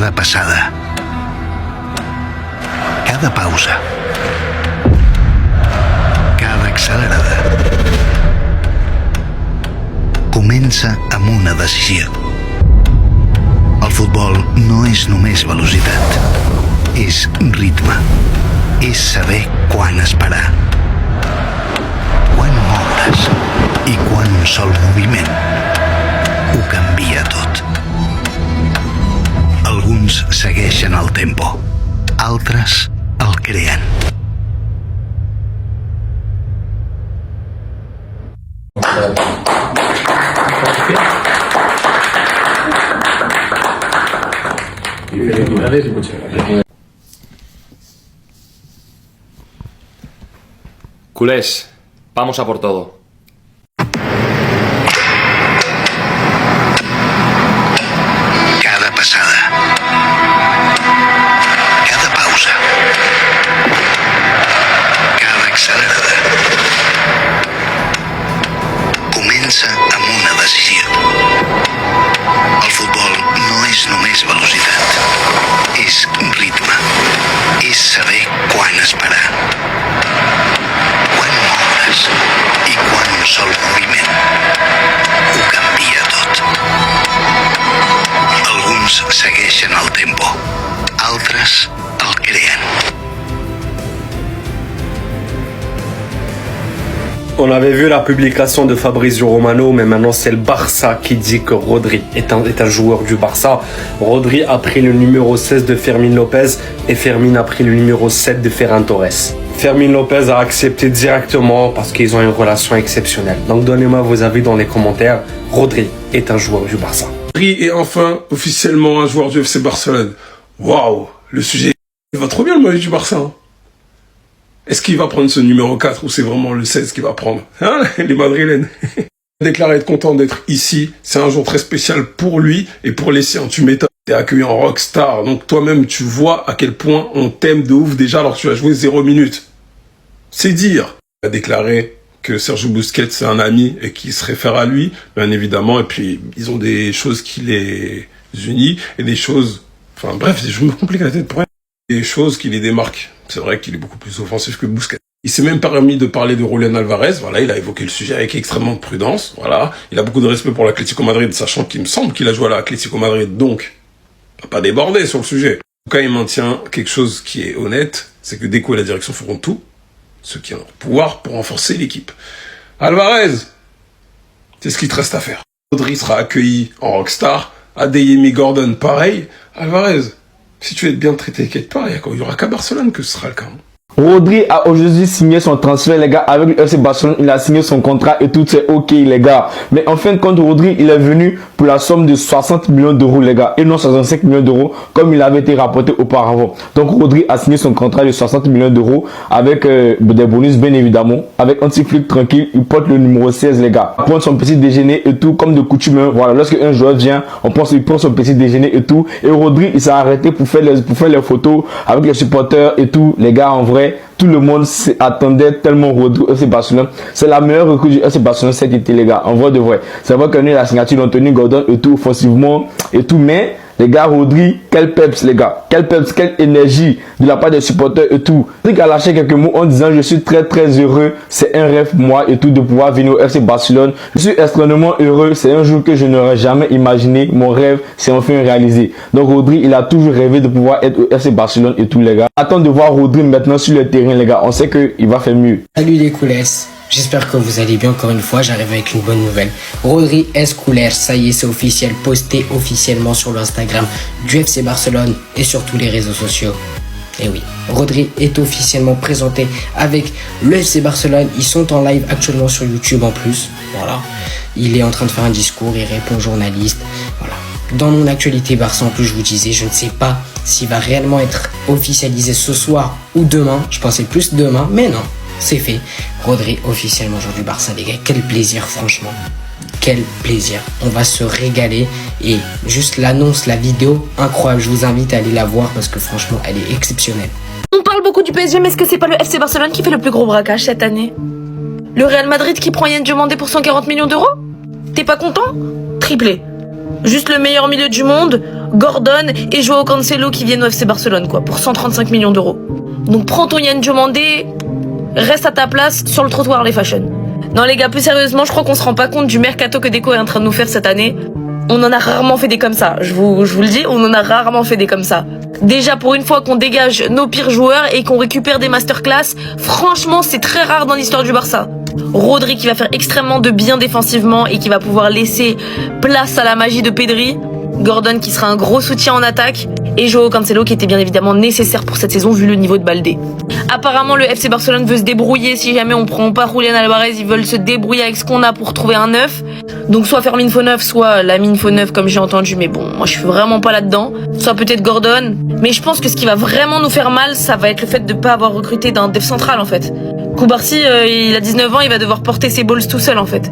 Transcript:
Cada passada, cada pausa, cada accelerada comença amb una decisió. El futbol no és només velocitat, és ritme, és saber quan esperar, quan moure's i quan un sol moviment ho canvia tot. Alguns segueixen el tempo, altres el creen. Culés, vamos a por todo. Cada passada, cada pausa, cada accelerada comença amb una decisió. El futbol no és només velocitat, és ritme, és saber quan esperar, quan moure's i quan un sol moviment ho canvia tot. Alguns segueixen el tempo, altres el creen. On avait vu la publication de Fabrizio Romano, mais maintenant c'est le Barça qui dit que Rodri est un joueur du Barça. Rodri a pris le numéro 16 de Fermín López et Fermín a pris le numéro 7 de Ferran Torres. Fermín López a accepté directement parce qu'ils ont une relation exceptionnelle. Donc donnez-moi vos avis dans les commentaires. Rodri est un joueur du Barça. Rodri est enfin officiellement un joueur du FC Barcelone. Waouh, le sujet, il va trop bien le maillot du Barça. Hein. Est-ce qu'il va prendre ce numéro 4 ou c'est vraiment le 16 qu'il va prendre, hein, les Madrilènes. Déclaré être content d'être ici, c'est un jour très spécial pour lui et pour les siens. Tu m'étonnes, t'es accueilli en rockstar, donc toi-même tu vois à quel point on t'aime de ouf déjà alors que tu as joué 0 minutes. C'est dire. Il a déclaré que Sergio Busquets c'est un ami et qu'il se réfère à lui, bien évidemment, et puis ils ont des choses qui les unissent et des choses... Enfin bref, je me complique la tête pour rien. Des choses qui les démarquent. C'est vrai qu'il est beaucoup plus offensif que Busquets. Il s'est même permis de parler de Julián Alvarez. Voilà, il a évoqué le sujet avec extrêmement de prudence. Voilà, il a beaucoup de respect pour l'Atlético Madrid, sachant qu'il me semble qu'il a joué à l'Atlético Madrid, donc il n'a pas débordé sur le sujet. En tout cas, il maintient quelque chose qui est honnête, c'est que Deco et la direction feront tout, ce qui est en leur pouvoir, pour renforcer l'équipe. Alvarez, c'est ce qu'il te reste à faire. Rodri sera accueilli en rockstar. Adeyemi Gordon, pareil. Alvarez, si tu es bien traité quelque part, il n'y aura qu'à Barcelone que ce sera le cas. Rodri a aujourd'hui signé son transfert, les gars, avec le FC Barcelone. Il a signé son contrat et tout est ok, les gars. Mais en fin de compte, Rodri, il est venu pour la somme de 60 millions d'euros, les gars, et non 65 millions d'euros, comme il avait été rapporté auparavant. Donc, Rodri a signé son contrat de 60 millions d'euros avec des bonus, bien évidemment. Avec un petit flic tranquille, il porte le numéro 16, les gars. Il prend son petit déjeuner et tout, comme de coutume. Voilà, lorsque un joueur vient, il prend son petit déjeuner et tout. Et Rodri, il s'est arrêté pour faire les photos avec les supporters et tout, les gars, en vrai. Tout le monde attendait tellement Rodri au FC Barcelone. C'est la meilleure recrue du FC Barcelone cet été, les gars. En vrai de vrai. C'est vrai qu'on a la signature d'Anthony Gordon et tout, offensivement et tout. Mais, les gars, Rodri, quel peps, les gars. Quel peps, quelle énergie de la part des supporters et tout. Rodri a lâché quelques mots en disant je suis très très heureux. C'est un rêve pour moi et tout de pouvoir venir au FC Barcelone. Je suis extrêmement heureux. C'est un jour que je n'aurais jamais imaginé. Mon rêve s'est enfin réalisé. Donc Rodri, il a toujours rêvé de pouvoir être au FC Barcelone et tout, les gars. Attends de voir Rodri maintenant sur le terrain, les gars. On sait qu'il va faire mieux. Salut les coulesses. J'espère que vous allez bien. Encore une fois, j'arrive avec une bonne nouvelle. Rodri Escoulers, ça y est, c'est officiel, posté officiellement sur l'Instagram du FC Barcelone et sur tous les réseaux sociaux. Et oui, Rodri est officiellement présenté avec le FC Barcelone. Ils sont en live actuellement sur YouTube en plus. Voilà, il est en train de faire un discours, il répond aux journalistes. Voilà. Dans mon actualité Barça, en plus, je vous disais, je ne sais pas s'il va réellement être officialisé ce soir ou demain. Je pensais plus demain, mais non. C'est fait. Rodri officiellement joueur du Barça, les gars. Quel plaisir, franchement. Quel plaisir. On va se régaler. Et juste l'annonce, la vidéo, incroyable. Je vous invite à aller la voir parce que franchement, elle est exceptionnelle. On parle beaucoup du PSG, mais est-ce que c'est pas le FC Barcelone qui fait le plus gros braquage cette année? Le Real Madrid qui prend Yann Diomandé pour 140 millions d'euros? T'es pas content? Triplé. Juste le meilleur milieu du monde, Gordon et Joao Cancelo qui viennent au FC Barcelone, quoi, pour 135 millions d'euros. Donc prends ton Yann Diomandé, reste à ta place sur le trottoir les fashion. Non les gars, plus sérieusement, je crois qu'on se rend pas compte du mercato que Deco est en train de nous faire cette année. On en a rarement fait des comme ça, je vous le dis, on en a rarement fait des comme ça. Déjà pour une fois qu'on dégage nos pires joueurs et qu'on récupère des masterclass, franchement c'est très rare dans l'histoire du Barça. Rodri qui va faire extrêmement de bien défensivement et qui va pouvoir laisser place à la magie de Pedri. Gordon qui sera un gros soutien en attaque et Joao Cancelo qui était bien évidemment nécessaire pour cette saison vu le niveau de Baldé. Apparemment le FC Barcelone veut se débrouiller si jamais on prend pas Julián Álvarez, ils veulent se débrouiller avec ce qu'on a pour trouver un neuf. Donc soit Fermin Faux-Neuf, soit Lamine Faux-Neuf comme j'ai entendu, mais bon, moi je suis vraiment pas là-dedans. Soit peut-être Gordon, mais je pense que ce qui va vraiment nous faire mal, ça va être le fait de pas avoir recruté d'un def central en fait. Koubarsi, il a 19 ans, il va devoir porter ses balls tout seul en fait.